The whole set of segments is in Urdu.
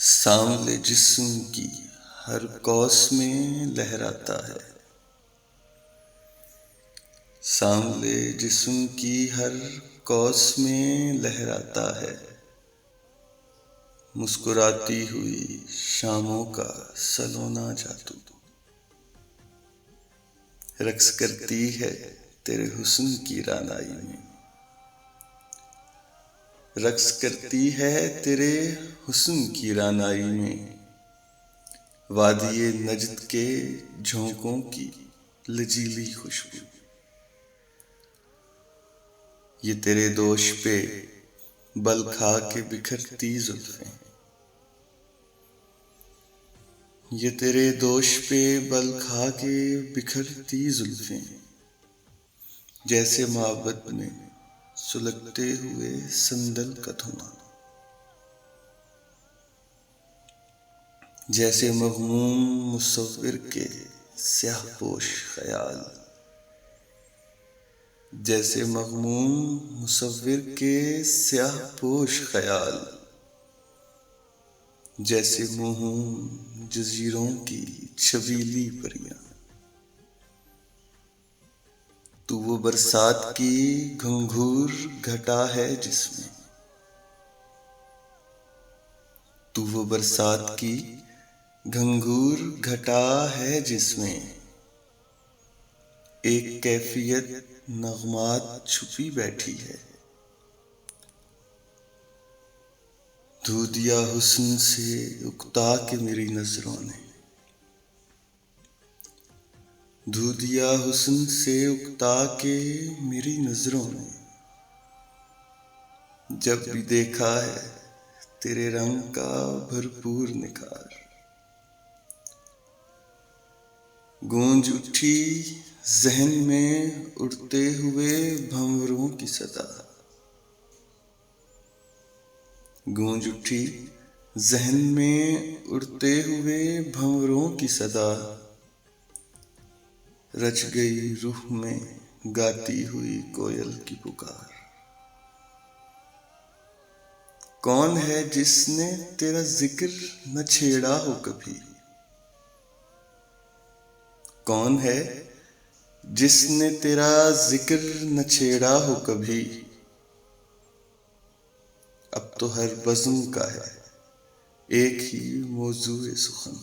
سانولے جسم کی ہر کوس میں لہراتا ہے، سانولے جسم کی ہر کوس میں لہراتا ہے، مسکراتی ہوئی شاموں کا سلونا جادو، رقص کرتی ہے تیرے حسن کی رعنائی میں، رقص کرتی ہے تیرے حسن کی رعنائی میں، وادی نجد کے جھونکوں کی لجیلی خوشبو، یہ تیرے دوش پہ بل کھا کے بکھرتی زلفیں، یہ تیرے دوش پہ بل کھا کے بکھرتی زلفیں، جیسے معبد میں سلگتے ہوئے سندل کا دھواں، جیسے مغموم مصور کے سیاہ پوش خیال، جیسے مغموم مصور کے سیاہ پوش خیال، جیسے موہوم جزیروں کی چھبیلی پریاں، تو وہ برسات کی گھنگھور گھٹا ہے جس میں، تو وہ برسات کی گھنگھور گھٹا ہے جس میں، ایک کیفیت نغمات چھپی بیٹھی ہے، دھو دیا حسن سے اکتا کے میری نظروں نے، دھو دیا حسن سے اکتا کے میری نظروں نے، جب بھی دیکھا ہے تیرے رنگ کا بھرپور نکھار، گونج اٹھی ذہن میں اڑتے ہوئے بھنوروں کی صدا، گونج اٹھی ذہن میں اڑتے ہوئے بھنوروں کی صدا، رچ گئی روح میں گاتی ہوئی کوئل کی پکار، کون ہے جس نے تیرا ذکر نہ چھیڑا ہو کبھی، کون ہے جس نے تیرا ذکر نہ چھیڑا ہو کبھی، اب تو ہر بزم کا ہے ایک ہی موضوع سخن،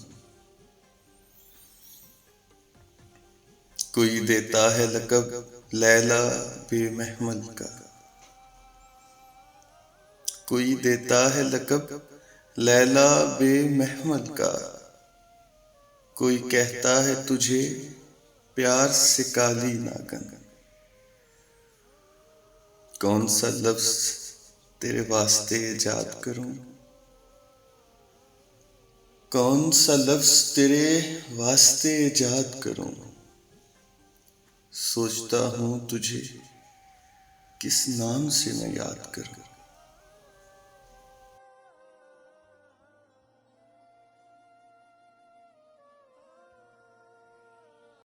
کوئی دیتا ہے لقب لیلی بے محمل کا، کوئی دیتا ہے لقب لیلی بے محمل کا، کوئی کہتا ہے تجھے پیار سے کالی ناگن، کون سا لفظ تیرے واسطے ایجاد کروں، کون سا لفظ تیرے واسطے ایجاد کروں، سوچتا ہوں تجھے کس نام سے میں یاد کروں۔